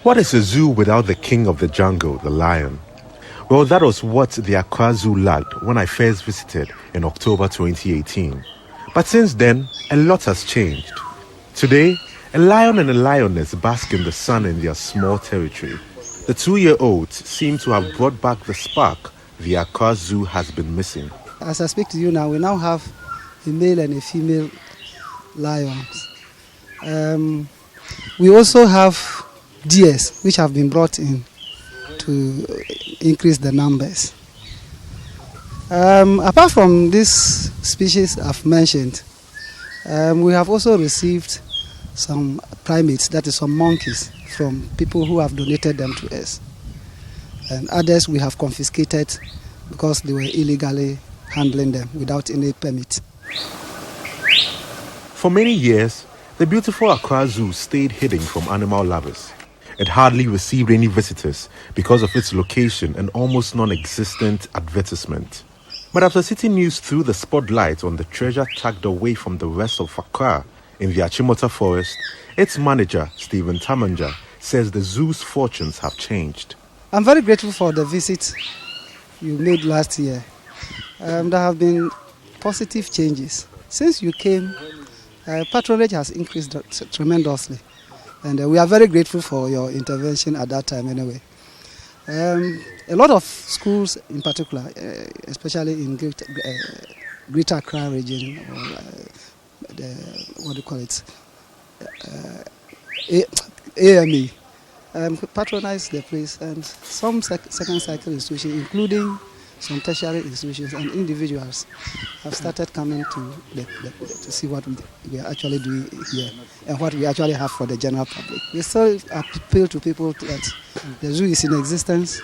What is a zoo without the king of the jungle, the lion? Well, that was what the Accra Zoo lacked when I first visited in October 2018. But since then, a lot has changed. Today, a lion and a lioness bask in the sun in their small territory. The 2-year-olds seem to have brought back the spark the Accra Zoo has been missing. As I speak to you now, we now have a male and a female lions. We also have deers which have been brought in to increase the numbers. Apart from this species I've mentioned, we have also received some primates, that is some monkeys, from people who have donated them to us. And others we have confiscated because they were illegally handling them without any permit. For many years, the beautiful Accra Zoo stayed hidden from animal lovers. It hardly received any visitors because of its location and almost non-existent advertisement. But after Citi News threw the spotlight on the treasure tucked away from the rest of Accra in the Achimota forest, its manager, Stephen Tamanja, says the zoo's fortunes have changed. I'm very grateful for the visit you made last year. There have been positive changes. Since you came, patronage has increased tremendously. And we are very grateful for your intervention at that time anyway. A lot of schools in particular, especially in Greater Accra region, or AME, patronize the place, and some second cycle institutions, including some tertiary institutions and individuals, have started coming to see what we are actually doing here and what we actually have for the general public. We still appeal to people that the zoo is in existence.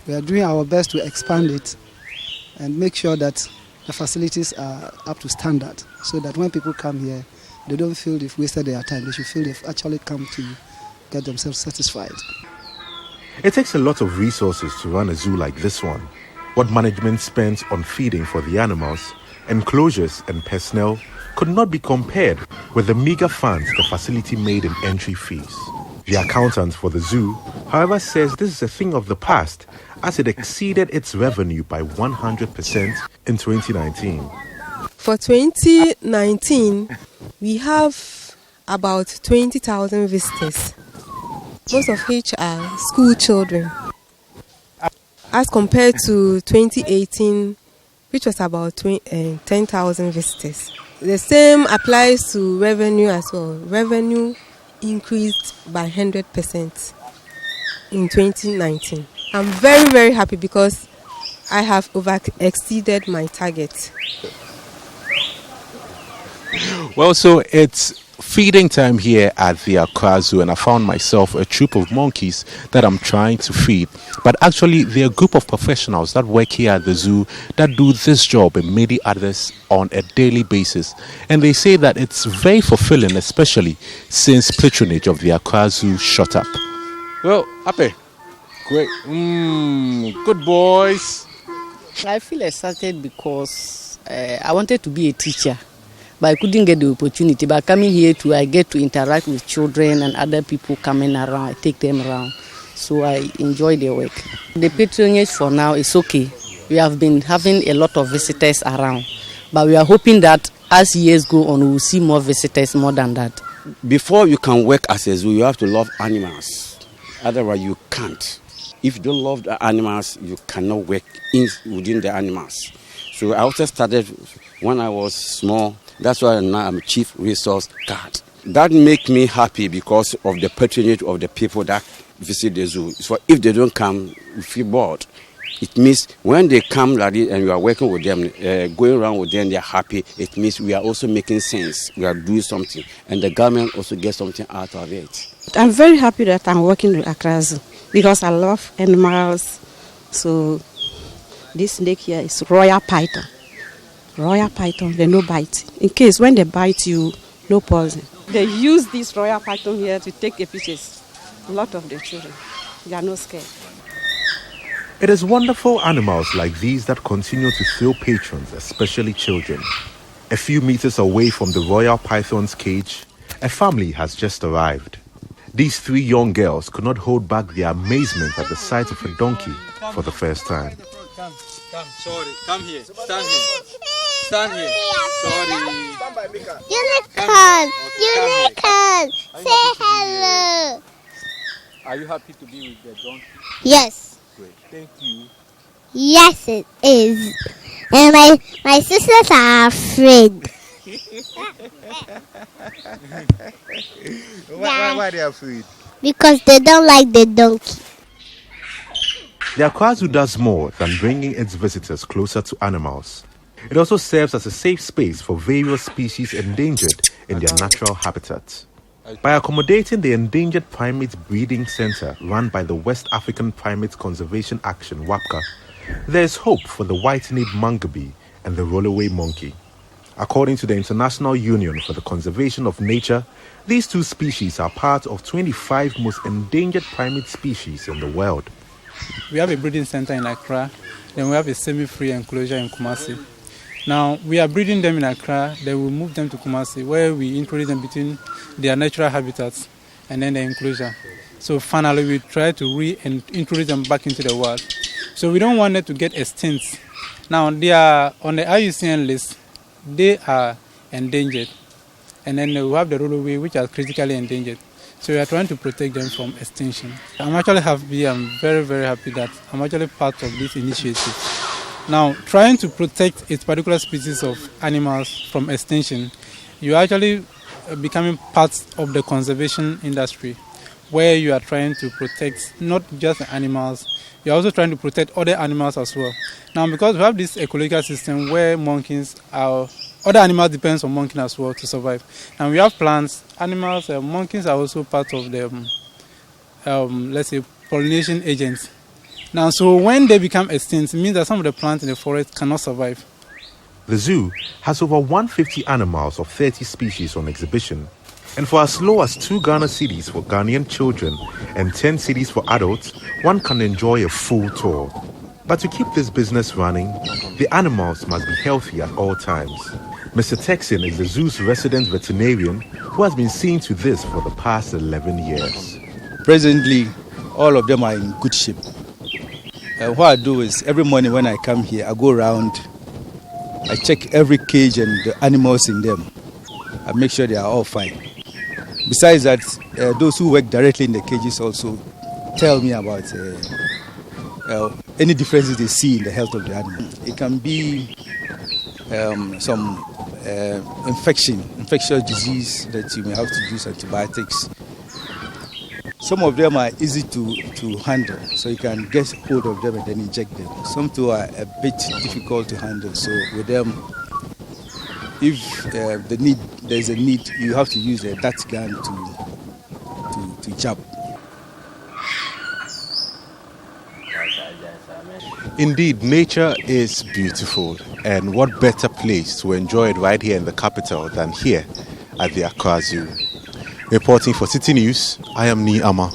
We are doing our best to expand it and make sure that the facilities are up to standard, so that when people come here, they don't feel they've wasted their time. They should feel they've actually come to get themselves satisfied. It takes a lot of resources to run a zoo like this one. What management spends on feeding for the animals, enclosures and personnel could not be compared with the meager funds the facility made in entry fees. The accountant for the zoo, however, says this is a thing of the past, as it exceeded its revenue by 100% in 2019. For 2019, we have about 20,000 visitors, most of which are school children, as compared to 2018, which was about 10,000 visitors. The same applies to revenue as well. Revenue increased by 100% in 2019. I'm very, very happy because I have exceeded my target. Well, so it's feeding time here at the Accra Zoo, and I found myself a troop of monkeys that I'm trying to feed. But actually, they're a group of professionals that work here at the zoo that do this job and many others on a daily basis. And they say that it's very fulfilling, especially since patronage of the Accra Zoo shot up. Well, Ape, great. Good boys. I feel excited because I wanted to be a teacher, but I couldn't get the opportunity. But coming here I get to interact with children and other people coming around. I take them around. So I enjoy their work. The patronage for now is okay. We have been having a lot of visitors around. But we are hoping that as years go on, we will see more visitors, more than that. Before you can work as a zoo, you have to love animals. Otherwise, you can't. If you don't love the animals, you cannot work within the animals. So I also started when I was small. That's why now I'm chief resource guard. That makes me happy because of the patronage of the people that visit the zoo. So if they don't come, we feel bored. It means when they come like this and you are working with them, going around with them, they are happy. It means we are also making sense. We are doing something. And the government also gets something out of it. I'm very happy that I'm working with Accra Zoo because I love animals. So this snake here is royal python. Royal python, they no bite. In case when they bite you, no poison. They use this royal python here to take the pictures. A lot of the children, they are not scared. It is wonderful animals like these that continue to thrill patrons, especially children. A few meters away from the royal python's cage, a family has just arrived. These three young girls could not hold back their amazement at the sight of a donkey for the first time. Come, sorry, come here, stand here. Stand here. Sorry. Unicorn! Unicorn! Say hello! Are you happy to be with the donkey? Yes. Great, thank you. Yes, it is. And my sisters are afraid. Why are they afraid? Because they don't like the donkey. The Accra Zoo does more than bringing its visitors closer to animals. It also serves as a safe space for various species endangered in their natural habitat. By accommodating the Endangered Primates Breeding Center run by the West African Primates Conservation Action WAPCA, there is hope for the white-kneed mangabe and the rollaway monkey. According to the International Union for the Conservation of Nature, these two species are part of 25 most endangered primate species in the world. We have a breeding center in Accra, then we have a semi-free enclosure in Kumasi. Now, we are breeding them in Accra, then we move them to Kumasi, where we introduce them between their natural habitats and then the enclosure. So finally, we try to reintroduce them back into the wild. So we don't want them to get extinct. Now, they are on the IUCN list, they are endangered. And then we have the rollaway, which are critically endangered. So we are trying to protect them from extinction. I'm actually happy, I'm very, very happy that I'm actually part of this initiative. Now, trying to protect a particular species of animals from extinction, you're actually becoming part of the conservation industry, where you are trying to protect not just the animals, you're also trying to protect other animals as well. Now, because we have this ecological system where monkeys are, other animals depend on monkeys as well to survive. And we have plants, animals, monkeys are also part of the, let's say, pollination agents. Now, so when they become extinct, it means that some of the plants in the forest cannot survive. The zoo has over 150 animals of 30 species on exhibition, and for as low as 2 Ghana cedis for Ghanaian children and 10 cedis for adults, one can enjoy a full tour. But to keep this business running, the animals must be healthy at all times. Mr. Texan is the zoo's resident veterinarian who has been seeing to this for the past 11 years. Presently, all of them are in good shape. What I do is every morning when I come here, I go around, I check every cage and the animals in them. I make sure they are all fine. Besides that, those who work directly in the cages also tell me about any differences they see in the health of the animal. It can be some infectious disease that you may have to use antibiotics. Some of them are easy to handle, so you can get hold of them and then inject them. Some too are a bit difficult to handle, so with them, if there's a need, you have to use a dart gun to jab. Indeed, nature is beautiful, and what better place to enjoy it right here in the capital than here at the Accra Zoo. Reporting for Citi News, I am Ni Ama.